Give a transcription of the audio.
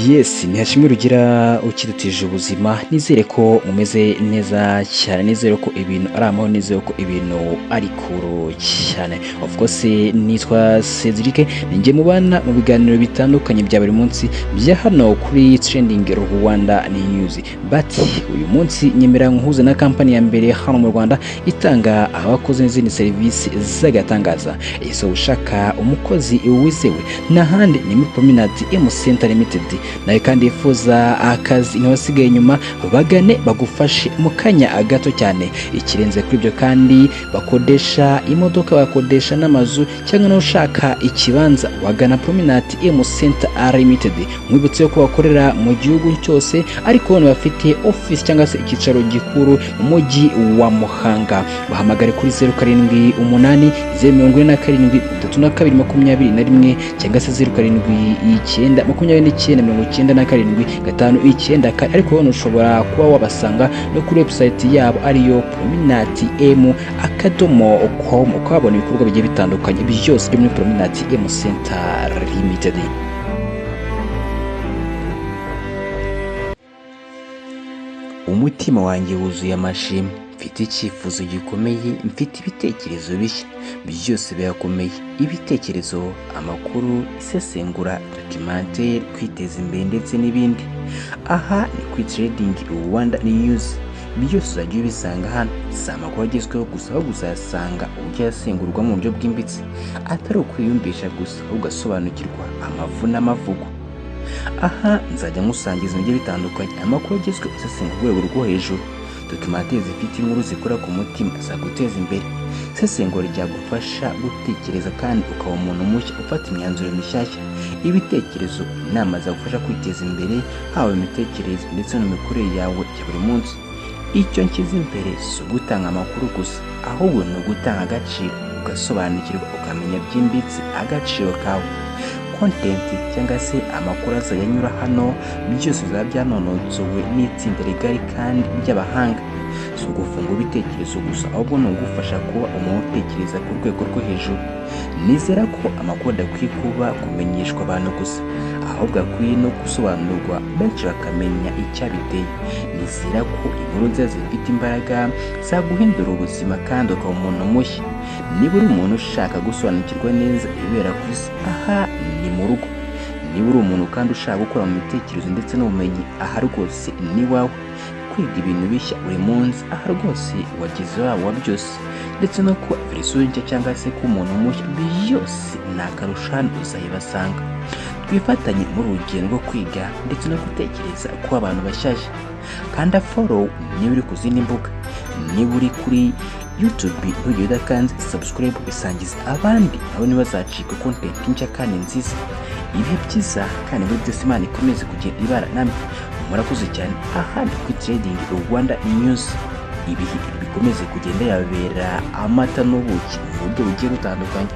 Yes, ntihashimwe rugira ukidutije ubuzima, nizere ko umeze neza cyane, nizere ko ibintu ari amahoro, nizere ko ibintu ari kuro cyane. Of course nitwa Cedric, ninjye mubana mu biganiro bitandukanye bya buri munsi bya hano kuri Trending Rwanda News. But uyu munsi nyemera nkuze na company ya mbere hano mu Rwanda itanga abakozi n'izindi serivisi z'agatangaza. Ese ushaka umukozi wizewe n'ahandi ni muri Prominent Center Limited, nawe kandi yifuza akazi ntibasigaye inyuma, bagane bagufashe mu kanya gato cyane. Ikirenze kuri ibyo kandi bakodesha imodoka, bakodesha n'amazu, cyangwa nawe ushaka ikibanza wagana Prominent Center Limited. Mwibutse ko bakorera mu gihugu cyose, ariko bano bafite office cyangwa se icyicaro gikuru mu mujyi wa Muhanga. Bahamagare kuri 078 047 3221 cyangwa se 079 27 ariko hano ushobora kuba wabasanga no kuri website yabo ariyo prominent.com, ukabona ibikorwa bigiye bitandukanye byose byo muri Prominent Center Limited. Umutima wanjye wuzuye amashimwe, mfite icyifuzo gikomeye, mfite ibitekerezo bishya, byose birakomeye. Ibitekerezo, amakuru, isesengura, documentaire, kwiteza imbere ndetse n'ibindi. Aha ni kuri Trending Rwanda News, byose uzajya ubisanga hano. Si amakuru agezweho gusa, ahubwo uzasanga uburyo yasengurwa mu buryo bwimbitse, atari ukwiyumvisha gusa, ugasobanukirwa amavu n'amavugo. Aha nzajya nkusangiza ibyo bitandukanye, amakuru agezweho asesengura ku rwego rwo hejuru, documentaire zifite inkuru zikora ku mutima zaguteza imbere, isesengura ryagufasha gutekereza kandi ukaba umuntu mushya ufata imyanzuro mishyashya. Ibitekerezo, inama zagufasha kwiteza imbere, haba imitekerereze ndetse n'imikorere yawe ya buri munsi. Icyo nshyize imbere si ugutanga amakuru gusa, ahubwo ni ugutanga agaciro, ugasobanukirwa, ukamenya byimbitse agaciro kawe. Content cyangwa se amakuru azajya anyura hano, byose bizaba byanononsowe n'itsinda rigari kandi ry'abahanga. Si ugufunga ibitekerezo gusa, ahubwo ni ugufasha kuba umuntu utekereza ku rwego rwo hejuru. Nizera ko amakuru adakwiye kuba kumenyeshwa abantu gusa, ahubwo akwiye no gusobanurwa benshi bakamenya icyabiteye. Nizera ko inkuru nziza zifite imbaraga zaguhindura ubuzima kandi ukaba umuntu mushya. Niba uri umuntu ushaka gusobanukirwa neza ibibera ku isi, aha ni mu rugo. Niba uri umuntu kandi ushaka gukora mu bitekerezo ndetse n'ubumenyi, aha rwose ni wawe. Kwiga ibintu bishya buri munsi, aha rwose wagize wabo wa byose, ndetse no kuba verisiyo nshya cyangwa se ko umuntu mushya, byose ni akarusho hano uzayibasanga. Twifatanye muri urugendo rwo kwiga ndetse no gutekereza kuba abantu bashyashya. Kanda follow niba uri ku zindi mbuga, niba uri kuri YouTube ntugire udakanze subscribe, bisangiza abandi nabo ntibazacika content nshya kandi nziza. Ibihe byiza kandi muri byose Imana ikomeze kugenda ibara namwe. Murakoze cyane. Aha ni kuri Trending Rwanda News, ibihe bikomeze kugenda yabera amata n'ubuki mu buryo bugiye butandukanye.